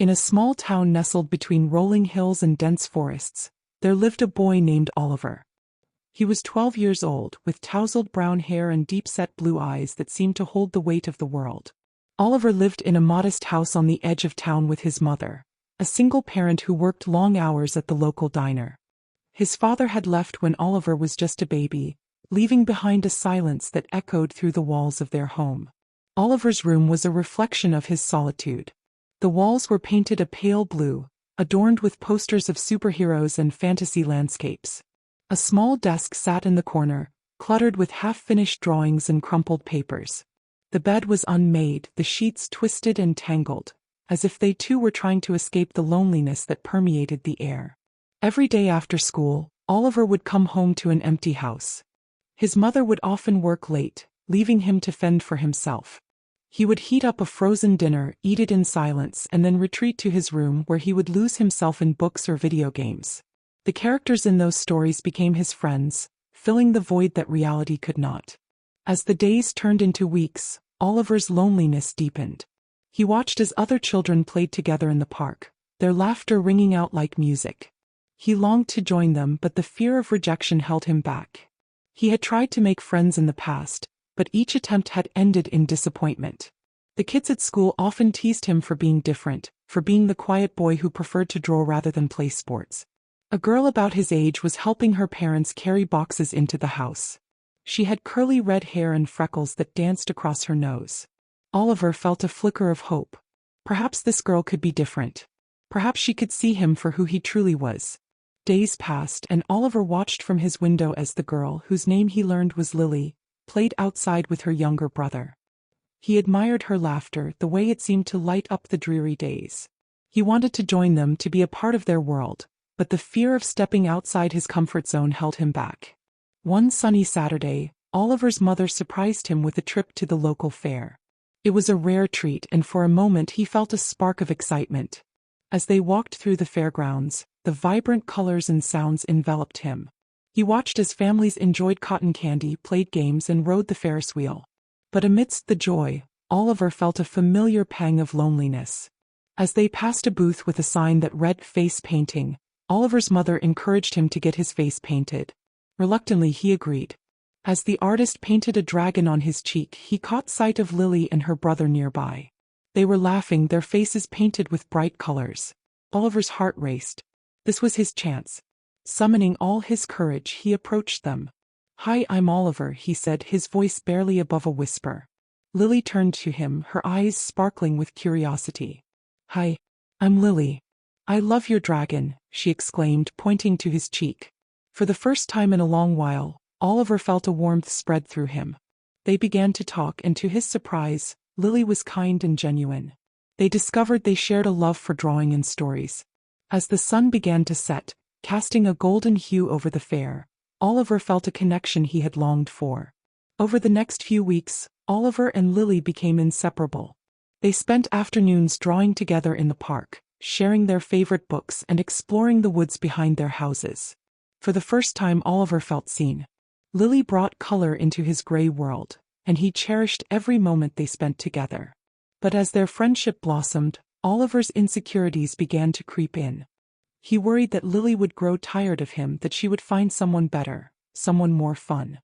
In a small town nestled between rolling hills and dense forests, there lived a boy named Oliver. He was 12 years old, with tousled brown hair and deep-set blue eyes that seemed to hold the weight of the world. Oliver lived in a modest house on the edge of town with his mother, a single parent who worked long hours at the local diner. His father had left when Oliver was just a baby, leaving behind a silence that echoed through the walls of their home. Oliver's room was a reflection of his solitude. The walls were painted a pale blue, adorned with posters of superheroes and fantasy landscapes. A small desk sat in the corner, cluttered with half-finished drawings and crumpled papers. The bed was unmade, the sheets twisted and tangled, as if they too were trying to escape the loneliness that permeated the air. Every day after school, Oliver would come home to an empty house. His mother would often work late, leaving him to fend for himself. He would heat up a frozen dinner, eat it in silence, and then retreat to his room where he would lose himself in books or video games. The characters in those stories became his friends, filling the void that reality could not. As the days turned into weeks, Oliver's loneliness deepened. He watched as other children played together in the park, their laughter ringing out like music. He longed to join them, but the fear of rejection held him back. He had tried to make friends in the past, but each attempt had ended in disappointment. The kids at school often teased him for being different, for being the quiet boy who preferred to draw rather than play sports. A girl about his age was helping her parents carry boxes into the house. She had curly red hair and freckles that danced across her nose. Oliver felt a flicker of hope. Perhaps this girl could be different. Perhaps she could see him for who he truly was. Days passed, and Oliver watched from his window as the girl, whose name he learned was Lily, played outside with her younger brother. He admired her laughter, the way it seemed to light up the dreary days. He wanted to join them, to be a part of their world, but the fear of stepping outside his comfort zone held him back. One sunny Saturday, Oliver's mother surprised him with a trip to the local fair. It was a rare treat, and for a moment he felt a spark of excitement. As they walked through the fairgrounds, the vibrant colors and sounds enveloped him. He watched as families enjoyed cotton candy, played games, and rode the Ferris wheel. But amidst the joy, Oliver felt a familiar pang of loneliness. As they passed a booth with a sign that read "face painting," Oliver's mother encouraged him to get his face painted. Reluctantly, he agreed. As the artist painted a dragon on his cheek, he caught sight of Lily and her brother nearby. They were laughing, their faces painted with bright colors. Oliver's heart raced. This was his chance. Summoning all his courage, he approached them. "Hi, I'm Oliver," he said, his voice barely above a whisper. Lily turned to him, her eyes sparkling with curiosity. "Hi, I'm Lily. I love your dragon," she exclaimed, pointing to his cheek. For the first time in a long while, Oliver felt a warmth spread through him. They began to talk, and to his surprise, Lily was kind and genuine. They discovered they shared a love for drawing and stories. As the sun began to set, casting a golden hue over the fair, Oliver felt a connection he had longed for. Over the next few weeks, Oliver and Lily became inseparable. They spent afternoons drawing together in the park, sharing their favorite books and exploring the woods behind their houses. For the first time, Oliver felt seen. Lily brought color into his gray world, and he cherished every moment they spent together. But as their friendship blossomed, Oliver's insecurities began to creep in. He worried that Lily would grow tired of him, that she would find someone better, someone more fun.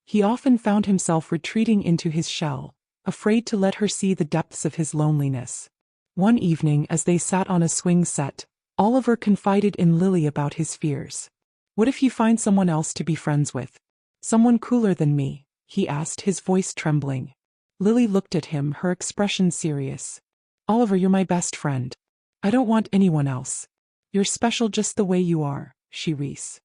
He often found himself retreating into his shell, afraid to let her see the depths of his loneliness. One evening, as they sat on a swing set, Oliver confided in Lily about his fears. "What if you find someone else to be friends with? Someone cooler than me?" he asked, his voice trembling. Lily looked at him, her expression serious. "Oliver, you're my best friend. I don't want anyone else. You're special just the way you are," she reassured.